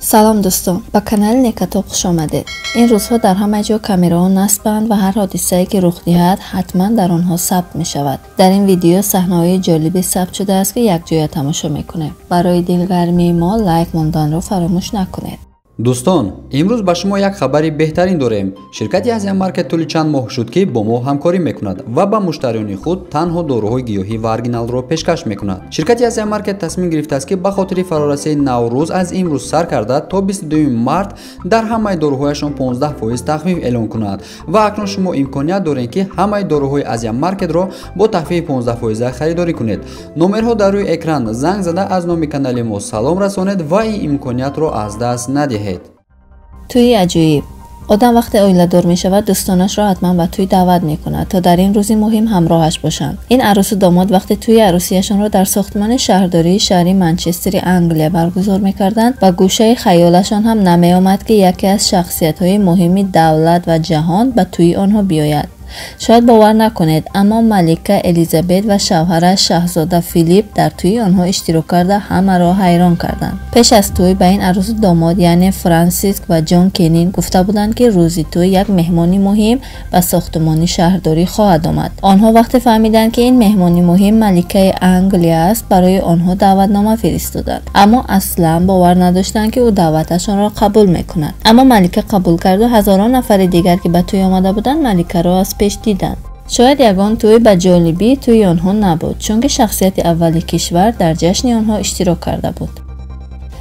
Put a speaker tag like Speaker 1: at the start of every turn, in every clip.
Speaker 1: سلام دوستان، به کانال نکاتوب خوش آمدید. این روزها در همه جا کامراها نصبند و هر حادثه‌ای که رخ دهد حتما در آنها ثبت می شود. در این ویدیو صحنه‌های جالبی ثبت شده است که یک جای تماشا میکنید. برای دلگرمی ما لایک موندن را فراموش نکنید.
Speaker 2: دوستان امروز با شما یک خبری بهترین داریم. شرکت آسیا مارکت طول چند ماه شد که با ما همکاری میکند و به مشتریان خود تنها داروهای گیاهی و ارگینال را پیشکش میکند. شرکت آسیا مارکت تصمیم گرفته است که به خاطر فرارسیدن نوروز از امروز سر کرده تا 22 مارت در همه داروهایشان 15% تخفیف اعلان کند و اکنون شما امکانیت دارید که همه داروهای آسیا مارکت را با تخفیف 15% خریداری کنید. نمرها در روی اکران زنگ زده از نام کانال ما سلام رسانید و این امکانیت را از دست ندهید.
Speaker 1: توی عجیب آدم وقتی اویله‌دار می شود دوستانش را حتما به توی دعوت می کند تا در این روزی مهم همراهش باشند. این عروس و داماد وقتی توی عروسیشان را در ساختمان شهرداری شهری منچستر انگلیا برگزار می کردند و گوشه خیالشان هم نمی آمد که یکی از شخصیت‌های مهم دولت و جهان به توی آنها بیاید. شاید باور نکنید اما ملکه الیزابت و شوهرش شاهزاده فیلیپ در توی آنها اشتراک کرده همه را حیران کردند. پیش از توی به این عروس داماد یعنی فرانسیسک و جان کنین گفته بودند که روزی توی یک مهمانی مهم به ساختمان شهرداری خواهد آمد. آنها وقتی فهمیدند که این مهمانی مهم ملکه انگلیا است برای آنها دعوتنامه فرستادند، اما اصلا باور نداشتند که او دعوتشان را قبول میکند. اما ملکه قبول کرد و هزاران نفر دیگر که به توی آمده بودند ملکه را از پیش دیدند. شاید یگان توی به جالبی توی آنها نبود چون که شخصیت اولی کشور در جشن آنها اشتراک کرده بود.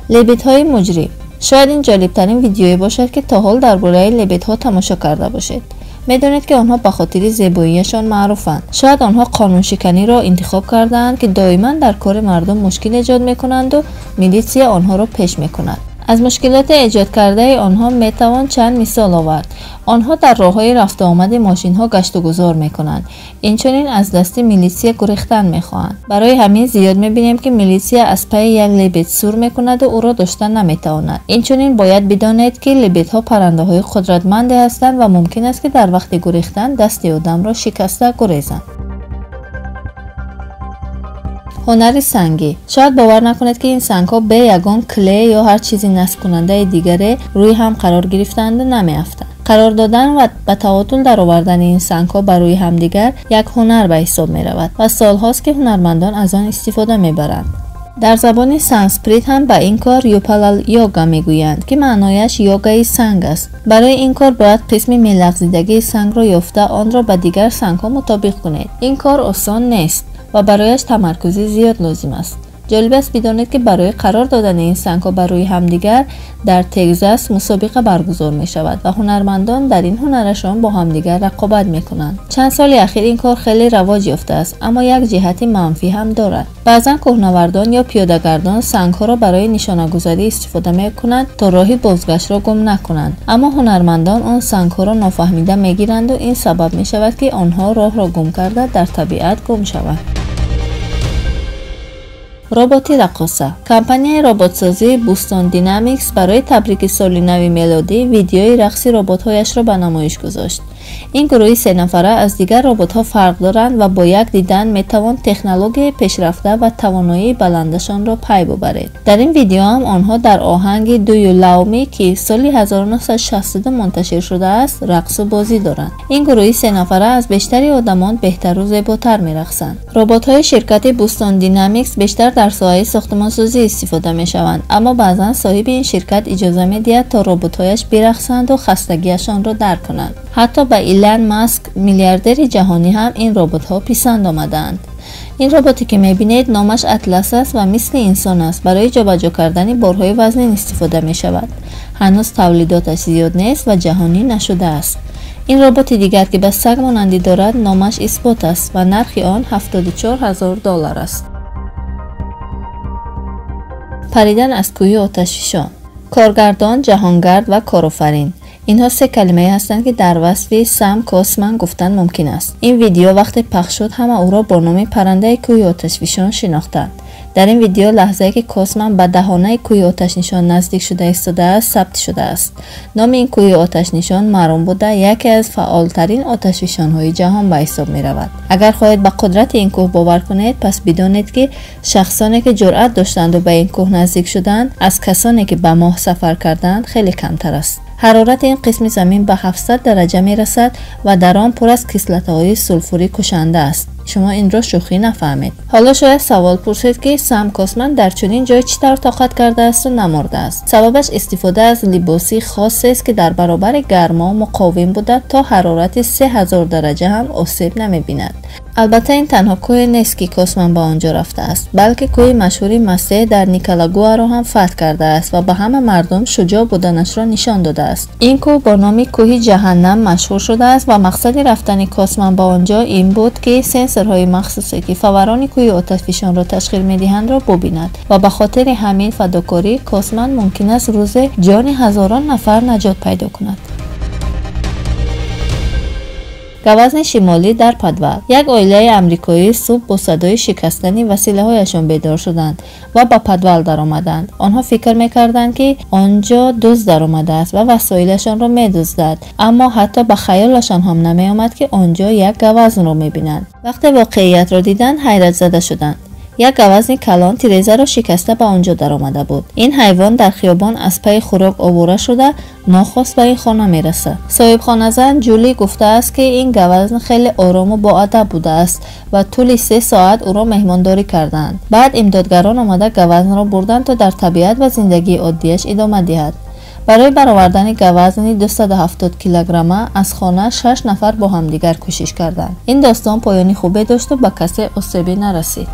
Speaker 1: لبیت های مجری. شاید این جالب ترین ویدیویی باشد که تا حال درباره لبیت ها تماشا کرده باشید. میدونید که آنها به خاطر زیباییشان معروفند. شاید آنها قانون شکنی را انتخاب کردند که دائما در کار مردم مشکل ایجاد میکنند و میلیسیا آنها را پیش میکند. از مشکلات ایجاد کرده آنها میتوان چند مثال آورد. آنها در راههای رفت آمد ماشین ها گشت و گذار میکنند. اینچنین از دست میلیسیا گریختن میخواهند. برای همین زیاد میبینیم که میلیسیا از پی یک لبیت سور میکند و او را داشتن نمیتواند. اینچنین باید بدانید که لبیت ها پرنده های قدرتمند هستند و ممکن است که در وقت گریختن دست آدم را شکسته گریزند. هنر سنگی. شاید باور نکنید که این سنگ ها به یگان کلی یا هر چیزی نصب کننده دیگری روی هم قرار گرفتند و نمیافتند. قرار دادن و به تعادل در آوردن این سنگ ها بر روی همدیگر یک هنر به حساب می رود و سالهاست که هنرمندان از آن استفاده می برند. در زبان سانسکریت هم به این کار یوپالال یوگا میگویند که معنایش یوگای سنگ است. برای این کار باید قسم میلغزیدگی سنگ را یافته آن را به دیگر سنگ ها مطابق کنید. این کار آسان نیست و برایش تمرکزی زیاد لازم است. جالب است بدانید که برای قرار دادن این سنگ ها بر روی همدیگر در تگزاس مسابقه برگزار می شود و هنرمندان در این هنرشان با همدیگر رقابت می کنند. چند سال اخیر این کار خیلی رواج یافته است اما یک جهت منفی هم دارد. بعضا کوهنوردان یا پیاده‌گردان سنگ ها را برای نشانه‌گذاری استفاده می کنند تا راه بازگشت را گم نکنند، اما هنرمندان آن سنگ ها را نافهمیده می گیرند و این سبب می شود که آنها راه را گم کرده در طبیعت گم شوند. ربات رقاصه. کمپانی رباتسازی بوستون دینامیکس برای تبریک سال نو میلادی ویدیوی رقص ربات‌هایش را به نمایش گذاشت. این گروه 3 نفره از دیگر ربات‌ها فرق دارند و با یک دیدن میتوان تکنولوژی پیشرفته و توانایی بلندشان را پی ببرید. در این ویدیو هم آنها در آهنگ دو یو لاو می که سال 1962 منتشر شده است رقص و بازی دارند. این گروه 3 نفره از بیشتری آدمان بهتر و زیباتر می‌رقصند. ربات‌های شرکت بوستون دینامیکس بیشتر در ساحه ساختمان‌سازی استفاده می‌شوند، اما بعضا صاحب این شرکت اجازه می‌دهد تا ربات‌هایش برقصند و خستگیشان را درک کنند. حتی به ایلان ماسک میلیاردر جهانی هم این ربات‌ها پسند آمدند. این رباتی که می‌بینید نامش اطلس است و مثل انسان است. برای جابجا کردن بارهای وزنی استفاده می‌شود. هنوز تولیداتش زیاد نیست و جهانی نشده است. این ربات دیگر که به سگ مانندی دارد نامش اسپات است و نرخ آن $74,000 است. پریدن از کوه آتشفشان. کارگردان، جهانگرد و کارآفرین. اینها 3 کلمه هستند که در وصف سم کاسمن گفتن ممکن است. این ویدیو وقتی پخش شد همه او را با نام پرنده کوه آتشفشان شناختند. در این ویدیو لحظه‌ای که کوسمن به دهانه کوه آتش نشان نزدیک شده ایستاده است ثبت شده است. نام این کوه آتش نشان معروف بوده یکی از فعالترین آتشفشان‌های جهان به حساب می‌رود. اگر خواهید به قدرت این کوه باور کنید پس بدانید که شخصانی که جرأت داشتند و به این کوه نزدیک شدند از کسانی که به ماه سفر کردند خیلی کمتر است. حرارت این قسم زمین به 700 درجه می رسد و در آن پر از کسلت‌های سولفوری کشنده است. شما این را شوخی نفهمید. حالا شاید سوال پرسید که سم کوسمن در چنین جای چطور طاقت کرده است و نمرده است. سببش استفاده از لباسی خاصی است که در برابر گرما مقاوم بوده تا حرارت 3000 درجه هم آسیب نمی‌بیند. البته این تنها کوه نیست که کوسمن به آنجا رفته است، بلکه کوه مشهوری مسیح در نیکاراگوآ را هم فتح کرده است و به همه مردم شجاع بودنش را نشان داده است. این کوه با نام کوه جهنم مشهور شده است و مقصد رفتن کوسمن به آنجا این بود که سنسورهای مخصوصی که فوران کوه آتشفشان را تشخیص می‌دهند را ببیند و به خاطر همین فداکاری کوسمن ممکن است روزی جان هزاران نفر نجات پیدا کند. گوزن شمالی در پادوال. یک عائله آمریکایی صبح با صدای شکستن وسیله‌هایشان بیدار شدند و به پادوال در آمدند. آنها فکر می‌کردند که آنجا دزد در آمده است و وسایلشان را می‌دزدد، اما حتی به خیالشان هم نمی‌آمد که آنجا یک گوزن را می‌بینند. وقتی واقعیت را دیدند حیرت زده شدند. یک گوزن کلان تیره‌ای را شکسته به آنجا در آمده بود. این حیوان در خیابان از پی خوراک عبور شده ناخواسته به این خانه میرسه. صاحب خانه زن جولی گفته است که این گوزن خیلی آرام و با ادب بوده است و طول 3 ساعت او را مهمانداری کردند. بعد امدادگران آمده گوزن را بردند تا در طبیعت و زندگی عادیش ادامه دهد. برای برآوردن گوزنی 270 کیلوگرمه از خانه 6 نفر با همدیگر کوشش کردند. این داستان پایانی خوبی داشت و به کسی آسیبی نرسید.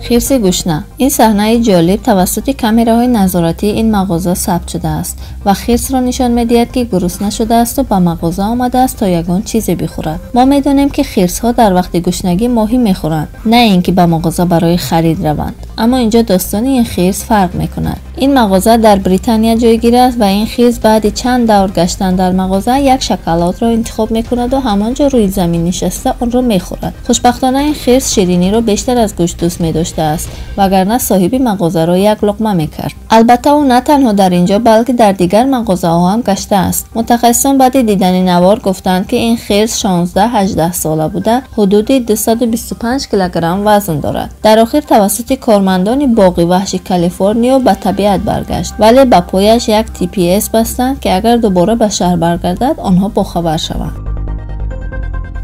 Speaker 1: خرس گوشنه. این صحنه جالب توسط کامراهای نظارتی این مغازه ثبت شده است و خرس را نشان می‌دهد که گرسنه شده است و به مغازه آمده است تا یگان چیزی بخورد. ما می‌دانیم که خرس‌ها در وقت گوشنگی ماهی می‌خورند، نه اینکه به مغازه برای خرید روند. اما اینجا داستان این خرس فرق می‌کند. این مغازه در بریتانیا جایگیر است و این خرس بعد چند دور گشتن در مغازه یک شکلات را انتخاب می‌کند و همانجا روی زمین نشسته آن را می‌خورد. خوشبختانه این خرس شیرینی را بیشتر از گوشت دوست می‌داشته است، وگرنه صاحب مغازه را یک لقمه می‌کرد. البته او نه تنها در اینجا بلکه در دیگر مغازه‌ها هم گشته است. متخصصان بعد دیدن نوار گفتند که این خرس 16-18 ساله بوده، حدود 225 کیلوگرم وزن دارد. در آخر توسط کارمندان باغ وحش کالیفرنیا به طبیعت برگشت، ولی به پایش یک TPS بستند که اگر دوباره به شهر برگردد آنها باخبر شوند.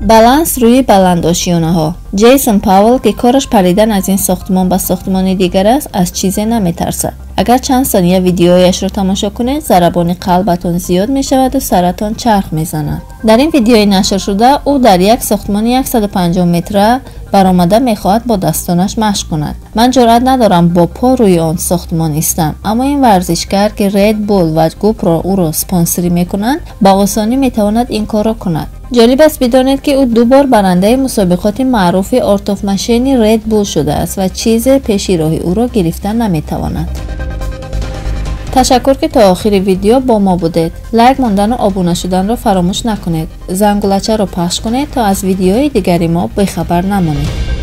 Speaker 1: بالانس روی بلندآشیانه ها. جیسون پاول که کارش پریدن از این ساختمان به ساختمان دیگر است از چیزی نمیترسد. اگر چند ثانیه ویدیویش را تماشا کنید ضربان قلبتان زیاد می شود و سرتان چرخ می زند. در این ویدیوی نشر شده او در یک ساختمان 150 متره برآمده می خواهد با دستانش مشق کند. من جرئت ندارم با پا روی آن ساختمان ایستم، اما این ورزشکار که رید بول و گوپرو او را اسپانسری می کنند با آسانی می تواند این کار را کند. جالب است بدانید که او 2 بار برنده مسابقات معروف آرت ماشین رید بول شده است و چیز پیشی راه او را گرفتن نمی تواند. تشکر که تا آخر ویدیو با ما بودید. لایک موندن و آبونه شدن را فراموش نکنید. زنگولچه را پخش کنید تا از ویدیوهای دیگری ما بخبر نمانید.